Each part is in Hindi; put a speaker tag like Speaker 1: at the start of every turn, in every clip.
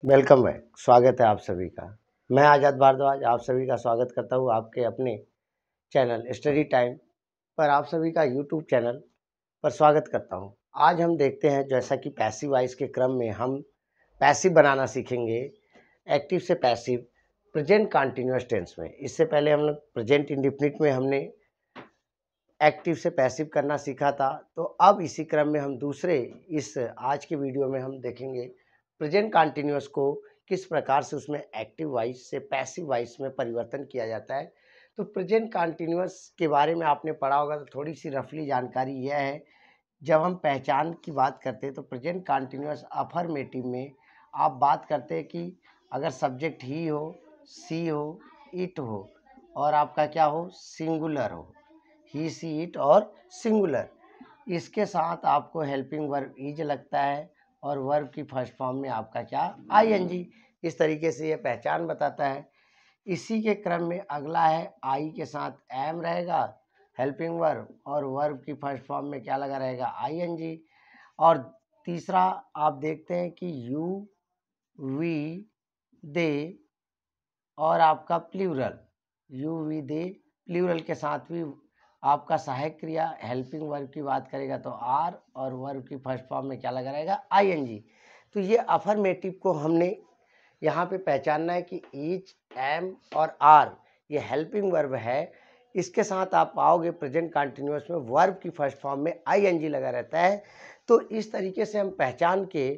Speaker 1: Welcome back. स्वागत है आप सभी का। मैं आज़ाद भारद्वाज आप सभी का स्वागत करता हूँ आपके अपने चैनल स्टडी टाइम पर। आप सभी का यूट्यूब चैनल पर स्वागत करता हूँ। आज हम देखते हैं जैसा कि पैसिव वॉइस के क्रम में हम पैसिव बनाना सीखेंगे, एक्टिव से पैसिव प्रेजेंट कंटिन्यूअस टेंस में। इससे पहले हम लोग प्रेजेंट इंडेफिनिट में हमने एक्टिव से पैसिव करना सीखा था। तो अब इसी क्रम में हम दूसरे इस आज के वीडियो में हम देखेंगे प्रेजेंट कंटिन्यूअस को किस प्रकार से उसमें एक्टिव वॉइस से पैसिव वॉइस में परिवर्तन किया जाता है। तो प्रेजेंट कंटिन्यूअस के बारे में आपने पढ़ा होगा, तो थोड़ी सी रफली जानकारी यह है। जब हम पहचान की बात करते हैं तो प्रेजेंट कंटिन्यूअस अफर्मेटिव में आप बात करते हैं कि अगर सब्जेक्ट ही हो, सी हो, इट हो और आपका क्या हो, सिंगुलर हो, ही सी इट और सिंगुलर, इसके साथ आपको हेल्पिंग वर्ब इज लगता है और वर्ब की फर्स्ट फॉर्म में आपका क्या, आईएनजी। इस तरीके से ये पहचान बताता है। इसी के क्रम में अगला है आई के साथ एम रहेगा हेल्पिंग वर्ब और वर्ब की फर्स्ट फॉर्म में क्या लगा रहेगा, आईएनजी। और तीसरा आप देखते हैं कि यू, वी, दे और आपका plural, you we they plural के साथ भी आपका सहायक क्रिया हेल्पिंग वर्ब की बात करेगा तो आर और वर्ब की फर्स्ट फॉर्म में क्या लगा रहेगा, आईएनजी। तो ये अफर्मेटिव को हमने यहाँ पे पहचानना है कि ईच, एम और आर ये हेल्पिंग वर्ब है। इसके साथ आप पाओगे प्रेजेंट कंटिन्यूअस में वर्ब की फर्स्ट फॉर्म में आईएनजी लगा रहता है। तो इस तरीके से हम पहचान के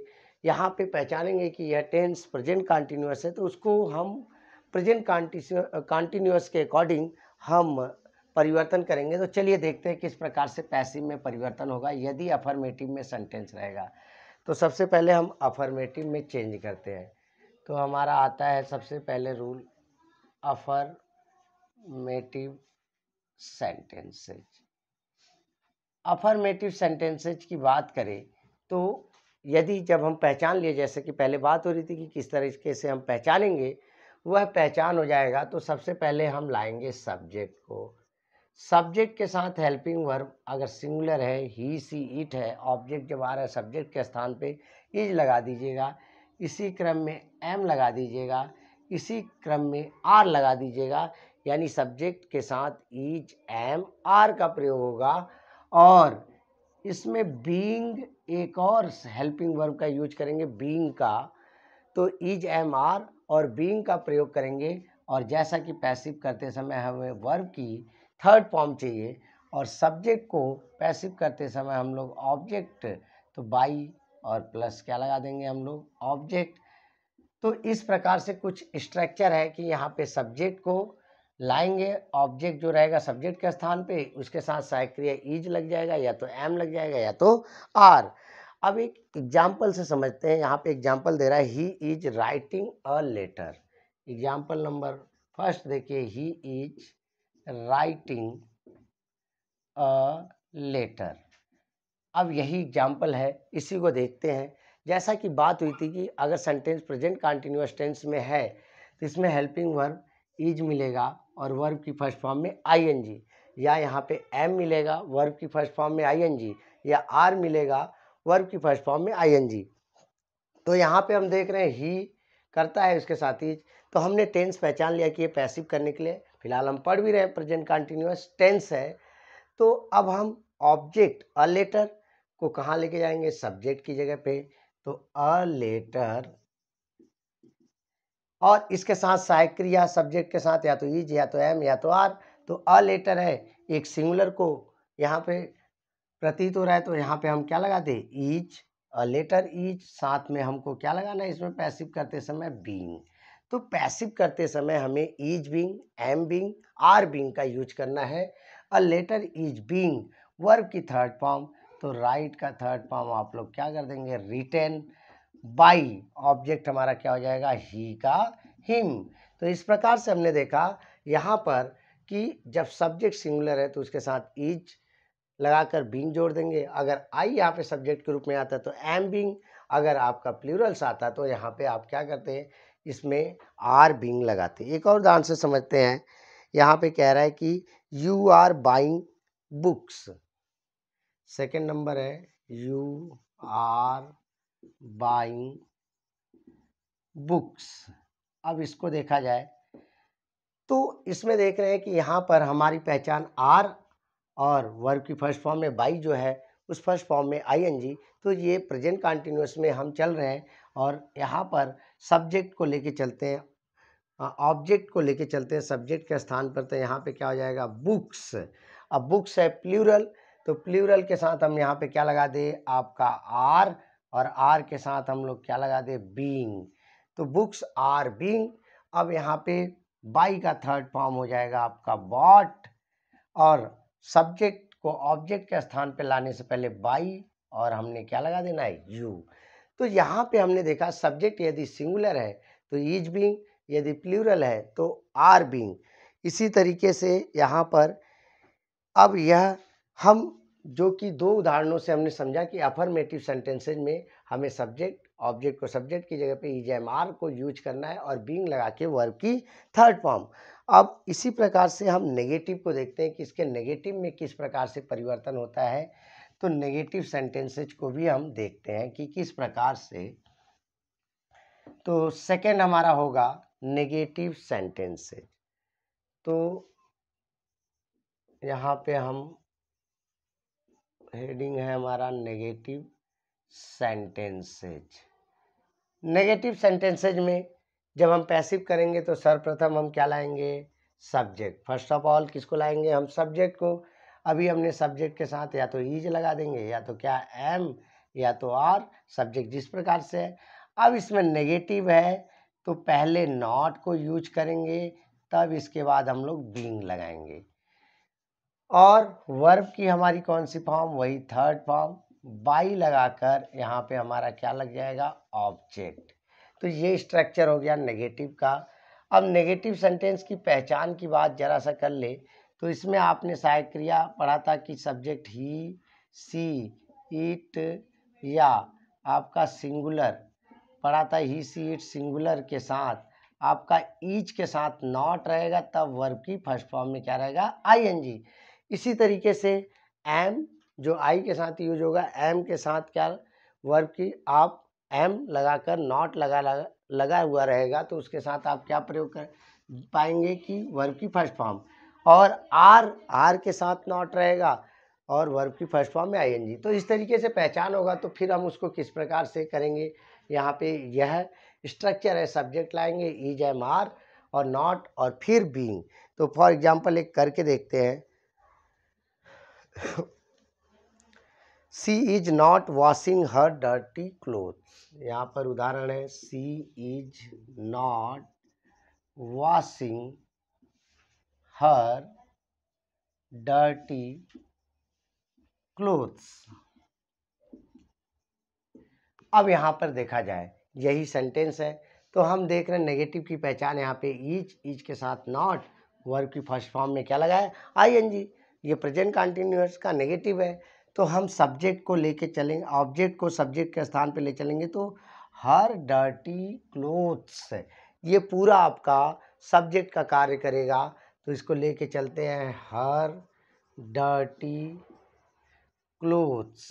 Speaker 1: यहाँ पे पहचानेंगे कि यह टेंस प्रेजेंट कंटिन्यूअस है, तो उसको हम प्रेजेंट कंटिन्यूअस के अकॉर्डिंग हम परिवर्तन करेंगे। तो चलिए देखते हैं किस प्रकार से पैसिव में परिवर्तन होगा यदि अफर्मेटिव में सेंटेंस रहेगा। तो सबसे पहले हम अफर्मेटिव में चेंज करते हैं। तो हमारा आता है सबसे पहले rule affirmative sentences. Affirmative sentences की बात करें तो यदि जब हम पहचान लिए, जैसे कि पहले बात हो रही थी कि किस तरीके से हम पहचानेंगे, वह पहचान हो जाएगा। तो सबसे पहले हम लाएंगे सब्जेक्ट को। सब्जेक्ट के साथ हेल्पिंग वर्ब अगर सिंगुलर है, ही सी इट है, ऑब्जेक्ट जब आ रहा है सब्जेक्ट के स्थान पे इज लगा दीजिएगा, इसी क्रम में एम लगा दीजिएगा, इसी क्रम में आर लगा दीजिएगा, यानी सब्जेक्ट के साथ इज, एम, आर का प्रयोग होगा। और इसमें बीइंग एक और हेल्पिंग वर्ब का यूज करेंगे, बीइंग का, तो इज, एम, आर और बीइंग का प्रयोग करेंगे। और जैसा कि पैसिव करते समय हमें वर्ब की थर्ड फॉर्म चाहिए और सब्जेक्ट को पैसिव करते समय हम लोग ऑब्जेक्ट, तो बाई और प्लस क्या लगा देंगे हम लोग, ऑब्जेक्ट। तो इस प्रकार से कुछ स्ट्रक्चर है कि यहाँ पे सब्जेक्ट को लाएंगे, ऑब्जेक्ट जो रहेगा सब्जेक्ट के स्थान पे उसके साथ सहायक क्रिया इज लग जाएगा, या तो एम लग जाएगा या तो आर। अब एक एग्जाम्पल से समझते हैं। यहाँ पे एग्जाम्पल दे रहा है, he is writing a letter. Example number first देखिए, he is writing a letter. अब यही एग्जाम्पल है, इसी को देखते हैं। जैसा कि बात हुई थी कि अगर सेंटेंस प्रेजेंट कंटिन्यूअस टेंस में है तो इसमें हेल्पिंग वर्ब इज मिलेगा और वर्ब की फर्स्ट फॉर्म में आईएनजी, या यहाँ पे एम मिलेगा वर्ब की फर्स्ट फॉर्म में आईएनजी, या आर मिलेगा वर्ब की फर्स्ट फॉर्म में आईएनजी। तो यहाँ पे हम देख रहे हैं ही करता है उसके साथ ही, तो हमने टेंस पहचान लिया कि ये पैसिव करने के लिए फिलहाल हम पढ़ भी रहे हैं प्रेजेंट कंटिन्यूअस टेंस है। तो अब हम ऑब्जेक्ट अ लेटर को कहाँ लेके जाएंगे, सब्जेक्ट की जगह पे। तो अ लेटर और इसके साथ सहायक क्रिया सब्जेक्ट के साथ या तो इज या तो एम या तो आर। तो अ लेटर है, एक सिंगुलर को यहाँ पे प्रतीत हो रहा है, तो यहाँ पे हम क्या लगाते, इज, अ लेटर इज, साथ में हमको क्या लगाना है इसमें पैसिव करते समय, बीइंग। तो पैसिव करते समय हमें is being, am being, are being का यूज करना है। A letter is being verb की थर्ड फॉर्म, तो राइट का थर्ड फॉर्म आप लोग क्या कर देंगे, रिटेन बाई, ऑब्जेक्ट हमारा क्या हो जाएगा, ही का हिम। तो इस प्रकार से हमने देखा यहाँ पर कि जब सब्जेक्ट सिंगुलर है तो उसके साथ इज लगाकर बीइंग जोड़ देंगे। अगर आई यहाँ पे सब्जेक्ट के रूप में आता है तो एम बीइंग, अगर आपका प्लूरल्स आता तो यहाँ पे आप क्या करते हैं, इसमें आर बीइंग लगाते हैं। एक और उदाहरण से समझते हैं। यहाँ पे कह रहा है कि you are buying books. Second number है, यू आर बाइंग बुक्स। अब इसको देखा जाए तो इसमें देख रहे हैं कि यहाँ पर हमारी पहचान आर और वर्ब की फर्स्ट फॉर्म में बाई जो है उस फर्स्ट फॉर्म में आईएनजी, तो ये प्रेजेंट कंटिन्यूअस में हम चल रहे हैं और यहाँ पर सब्जेक्ट को लेके चलते हैं, ऑब्जेक्ट को लेके चलते हैं सब्जेक्ट के स्थान पर, तो यहाँ पे क्या हो जाएगा बुक्स। अब बुक्स है प्लूरल, तो प्लूरल के साथ हम यहाँ पे क्या लगा दे आपका आर, और आर के साथ हम लोग क्या लगा दे बीइंग, तो बुक्स आर बीइंग। अब यहाँ पे बाई का थर्ड फॉर्म हो जाएगा आपका बॉट, और सब्जेक्ट को ऑब्जेक्ट के स्थान पे लाने से पहले बाई और हमने क्या लगा देना है यू। तो यहाँ पे हमने देखा सब्जेक्ट यदि सिंगुलर है तो इज बीइंग, यदि प्लूरल है तो आर बीइंग। इसी तरीके से यहाँ पर अब यह हम जो कि दो उदाहरणों से हमने समझा कि अफर्मेटिव सेंटेंसेज में हमें सब्जेक्ट ऑब्जेक्ट को सब्जेक्ट की जगह पे इज एम आर को यूज करना है और बीइंग लगा के वर्ब की थर्ड फॉर्म। अब इसी प्रकार से हम नेगेटिव को देखते हैं कि इसके नेगेटिव में किस प्रकार से परिवर्तन होता है, तो नेगेटिव सेंटेंसेज को भी हम देखते हैं कि किस प्रकार से। तो सेकंड हमारा होगा नेगेटिव सेंटेंसेज, तो यहाँ पे हम हेडिंग है हमारा नेगेटिव सेंटेंसेज। नेगेटिव सेंटेंसेज में जब हम पैसिव करेंगे तो सर्वप्रथम हम क्या लाएंगे सब्जेक्ट। फर्स्ट ऑफ ऑल किसको लाएंगे हम सब्जेक्ट को। अभी हमने सब्जेक्ट के साथ या तो इज लगा देंगे या तो क्या एम या तो आर, सब्जेक्ट जिस प्रकार से है। अब इसमें नेगेटिव है तो पहले नॉट को यूज करेंगे, तब इसके बाद हम लोग बीइंग लगाएंगे। और वर्ब की हमारी कौन सी फॉर्म, वही थर्ड फॉर्म बाई लगाकर यहाँ पे हमारा क्या लग जाएगा ऑब्जेक्ट। तो ये स्ट्रक्चर हो गया नेगेटिव का। अब नेगेटिव सेंटेंस की पहचान की बात जरा सा कर ले तो इसमें आपने सहायक क्रिया पढ़ा था कि सब्जेक्ट ही, सी, इट या आपका सिंगुलर पढ़ा था, ही, सी, इट सिंगुलर के साथ आपका ईच के साथ नॉट रहेगा, तब वर्ब की फर्स्ट फॉर्म में क्या रहेगा आईएनजी। इसी तरीके से एम जो आई के साथ यूज होगा, एम के साथ क्या वर्ब की आप एम लगाकर नॉट लगा हुआ रहेगा, तो उसके साथ आप क्या प्रयोग कर पाएंगे कि वर्ब की फर्स्ट फॉर्म। और आर के साथ नॉट रहेगा और वर्ब की फर्स्ट फॉर्म में आईएनजी। तो इस तरीके से पहचान होगा। तो फिर हम उसको किस प्रकार से करेंगे, यहाँ पे यह स्ट्रक्चर है, सब्जेक्ट लाएंगे इज एम आर और नॉट और फिर बीइंग। तो फॉर एग्जांपल एक करके देखते हैं। She is not washing her dirty clothes, यहाँ पर उदाहरण है she is not washing her dirty clothes. अब यहाँ पर देखा जाए यही सेंटेंस है, तो हम देख रहे हैं नेगेटिव की पहचान यहाँ पे इज के साथ नॉट, वर्ब की फर्स्ट फॉर्म में क्या लगा है आईएनजी। ये प्रेजेंट कंटिन्यूअस का नेगेटिव है। तो हम सब्जेक्ट को लेके चलेंगे, ऑब्जेक्ट को सब्जेक्ट के स्थान पे ले चलेंगे, तो हर डर्टी क्लोथ्स ये पूरा आपका सब्जेक्ट का कार्य करेगा। तो इसको लेके चलते हैं हर डर्टी क्लोथ्स।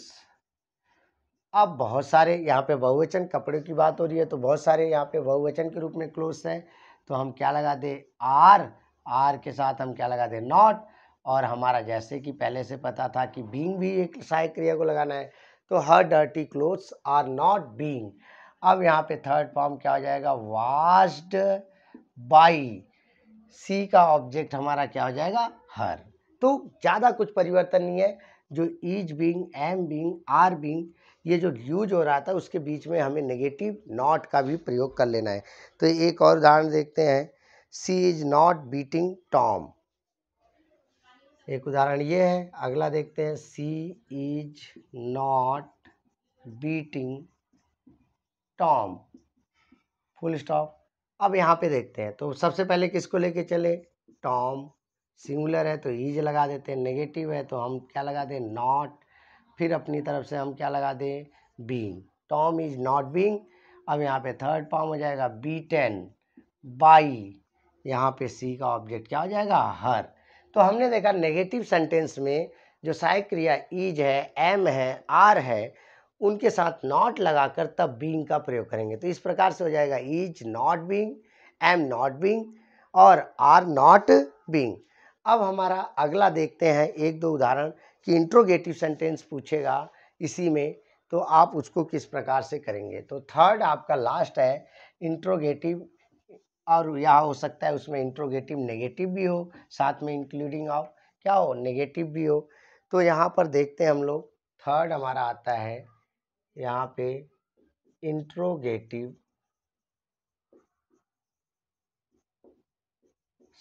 Speaker 1: अब बहुत सारे यहाँ पे बहुवचन कपड़े की बात हो रही है, तो बहुत सारे यहाँ पे बहुवचन के रूप में क्लोथ्स है, तो हम क्या लगा दे आर के साथ हम क्या लगा दे नॉट। और हमारा जैसे कि पहले से पता था कि बीइंग भी एक सहायक क्रिया को लगाना है, तो her dirty clothes are not being. अब यहाँ पे थर्ड फॉर्म क्या हो जाएगा वॉश्ड बाई, सी का ऑब्जेक्ट हमारा क्या हो जाएगा हर। तो ज़्यादा कुछ परिवर्तन नहीं है, जो is being, am being, are being ये जो यूज हो रहा था उसके बीच में हमें नेगेटिव नॉट का भी प्रयोग कर लेना है। तो एक और उदाहरण देखते हैं, she is not beating Tom, एक उदाहरण ये है। अगला देखते हैं, she is not beating Tom, full stop. अब यहाँ पे देखते हैं, तो सबसे पहले किसको लेके चले, टॉम सिंगुलर है तो इज लगा देते हैं, नेगेटिव है तो हम क्या लगा दें नॉट, फिर अपनी तरफ से हम क्या लगा दें being, Tom is not being. अब यहाँ पे थर्ड फॉर्म हो जाएगा बीटेन बाई, यहाँ पे सी का ऑब्जेक्ट क्या हो जाएगा हर। तो हमने देखा नेगेटिव सेंटेंस में जो सहायक क्रिया इज है, एम है, आर है, उनके साथ नॉट लगाकर तब बीइंग का प्रयोग करेंगे। तो इस प्रकार से हो जाएगा is not being, am not being और आर नॉट बीइंग। अब हमारा अगला देखते हैं एक दो उदाहरण कि इंट्रोगेटिव सेंटेंस पूछेगा इसी में, तो आप उसको किस प्रकार से करेंगे। तो थर्ड आपका लास्ट है इंट्रोगेटिव, और यह हो सकता है उसमें इंट्रोगेटिव नेगेटिव भी हो, साथ में इंक्लूडिंग ऑफ क्या हो, नेगेटिव भी हो। तो यहाँ पर देखते हैं हम लोग, थर्ड हमारा आता है यहाँ पे इंट्रोगेटिव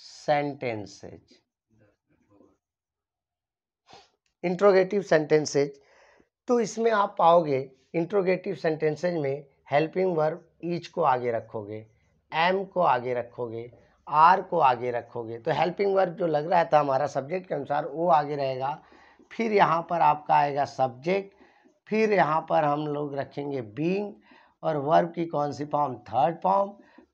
Speaker 1: सेंटेंसेज। इंट्रोगेटिव सेंटेंसेज, तो इसमें आप पाओगे इंट्रोगेटिव सेंटेंसेज में हेल्पिंग वर्ब ईच को आगे रखोगे, एम को आगे रखोगे, आर को आगे रखोगे। तो हेल्पिंग वर्ब जो लग रहा था हमारा सब्जेक्ट के अनुसार वो आगे रहेगा। फिर यहाँ पर आपका आएगा सब्जेक्ट, फिर यहाँ पर हम लोग रखेंगे बीइंग और वर्ब की कौन सी form, third form,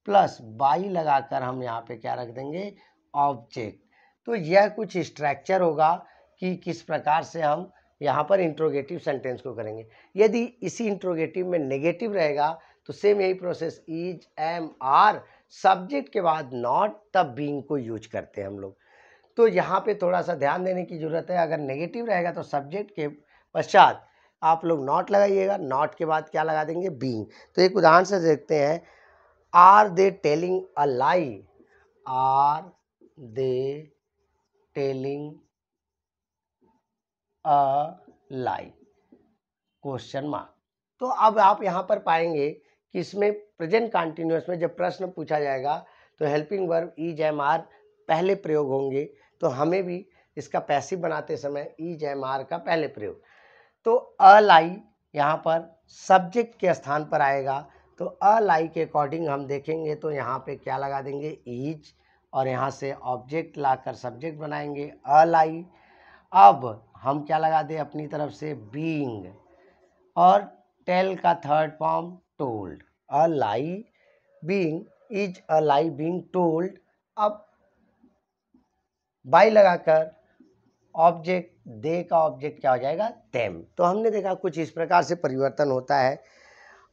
Speaker 1: plus by लगाकर हम यहाँ पे क्या रख देंगे, ऑब्जेक्ट। तो यह कुछ स्ट्रक्चर होगा कि किस प्रकार से हम यहाँ पर इंट्रोगेटिव सेंटेंस को करेंगे। यदि इसी इंट्रोगेटिव में नेगेटिव रहेगा तो सेम यही process, is am are, subject के बाद नॉट, तब बीइंग को यूज करते हैं हम लोग। तो यहाँ पे थोड़ा सा ध्यान देने की जरूरत है। अगर नेगेटिव रहेगा तो सब्जेक्ट के पश्चात आप लोग नॉट लगाइएगा, नॉट के बाद क्या लगा देंगे, बीइंग। तो एक उदाहरण से देखते हैं, are they telling a lie, are they telling a lie, question mark. तो अब आप यहाँ पर पाएंगे कि इसमें प्रेजेंट कंटिन्यूअस में जब प्रश्न पूछा जाएगा तो helping verb is am are पहले प्रयोग होंगे। तो हमें भी इसका पैसिव बनाते समय इज एम आर का पहले प्रयोग। तो अ लाई यहाँ पर सब्जेक्ट के स्थान पर आएगा। तो अ लाई के अकॉर्डिंग हम देखेंगे तो यहाँ पे क्या लगा देंगे, इज, और यहाँ से ऑब्जेक्ट लाकर सब्जेक्ट बनाएंगे अ लाई। अब हम क्या लगा दें अपनी तरफ से, बीइंग, और टेल का third form told, a lie being, is a lie being told. अब बाई लगाकर ऑब्जेक्ट, दे का ऑब्जेक्ट क्या हो जाएगा, देम। तो हमने देखा कुछ इस प्रकार से परिवर्तन होता है।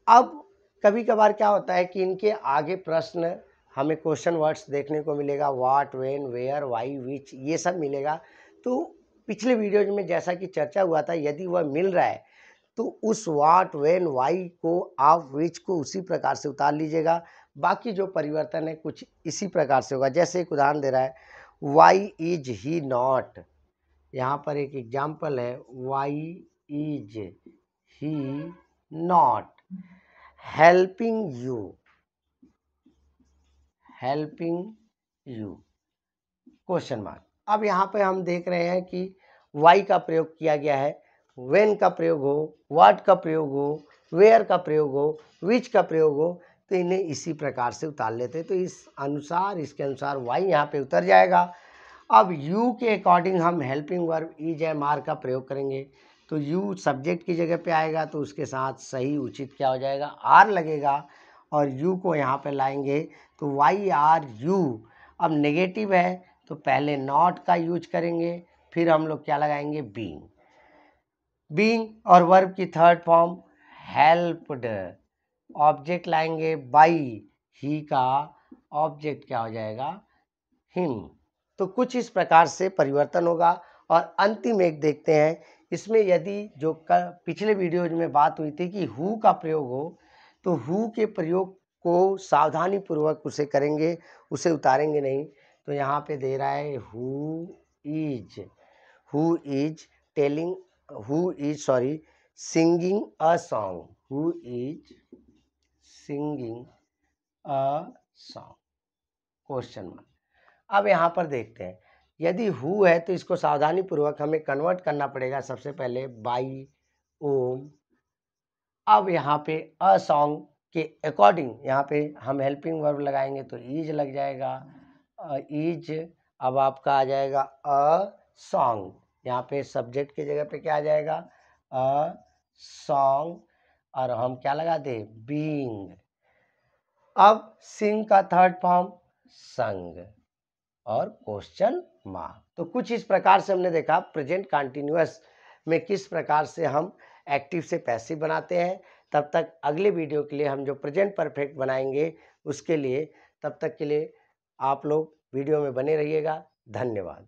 Speaker 1: अब कभी कभार क्या होता है कि इनके आगे प्रश्न हमें क्वेश्चन वर्ड्स देखने को मिलेगा, व्हाट, व्हेन, वेयर, व्हाई, विच, ये सब मिलेगा। तो पिछले वीडियोज में जैसा कि चर्चा हुआ था, यदि वह मिल रहा है तो उस व्हाट, व्हेन, व्हाई को आप विच को उसी प्रकार से उतार लीजिएगा। बाकी जो परिवर्तन है कुछ इसी प्रकार से होगा। जैसे एक उदाहरण दे रहा है, वाई इज ही नॉट, यहाँ पर एक एग्जाम्पल है, why is he not helping you, helping you, question mark. अब यहाँ पे हम देख रहे हैं कि वाई का प्रयोग किया गया है, व्हेन का प्रयोग हो, व्हाट का प्रयोग हो, वेयर का प्रयोग हो, विच का प्रयोग हो, तो इन्हें इसी प्रकार से उतार लेते हैं। तो इस अनुसार, इसके अनुसार वाई यहाँ पे उतर जाएगा। अब यू के अकॉर्डिंग हम helping verb is am are का प्रयोग करेंगे। तो यू सब्जेक्ट की जगह पे आएगा तो उसके साथ सही उचित क्या हो जाएगा, आर लगेगा, और यू को यहाँ पे लाएंगे तो वाई आर यू। अब नेगेटिव है तो पहले नॉट का यूज करेंगे, फिर हम लोग क्या लगाएंगे, बीइंग, बीइंग, और वर्ब की थर्ड फॉर्म हेल्प्ड, ऑब्जेक्ट लाएंगे बाई, ही का ऑब्जेक्ट क्या हो जाएगा, हिम। तो कुछ इस प्रकार से परिवर्तन होगा। और अंतिम एक देखते हैं, इसमें यदि जो पिछले वीडियोज में बात हुई थी कि हु का प्रयोग हो, तो हु के प्रयोग को सावधानी पूर्वक उसे करेंगे, उसे उतारेंगे नहीं। तो यहाँ पे दे रहा है who is telling, who is sorry singing a song, who is singing a song, question mark. अब यहाँ पर देखते हैं, यदि हु है तो इसको सावधानी पूर्वक हमें कन्वर्ट करना पड़ेगा सबसे पहले बाई ओम। अब यहाँ पे अ सॉन्ग के अकॉर्डिंग यहाँ पे हम हेल्पिंग वर्ब लगाएंगे तो इज लग जाएगा, इज। अब आपका आ जाएगा अ सॉन्ग, यहाँ पे सब्जेक्ट की जगह पे क्या आ जाएगा, अ सॉन्ग, और हम क्या लगा दे, बीइंग। अब सिंग का थर्ड फॉर्म संग, और क्वेश्चन मार्क। तो कुछ इस प्रकार से हमने देखा प्रेजेंट कंटिन्यूअस में किस प्रकार से हम एक्टिव से पैसिव बनाते हैं। तब तक अगले वीडियो के लिए हम जो प्रेजेंट परफेक्ट बनाएंगे उसके लिए, तब तक के लिए आप लोग वीडियो में बने रहिएगा। धन्यवाद।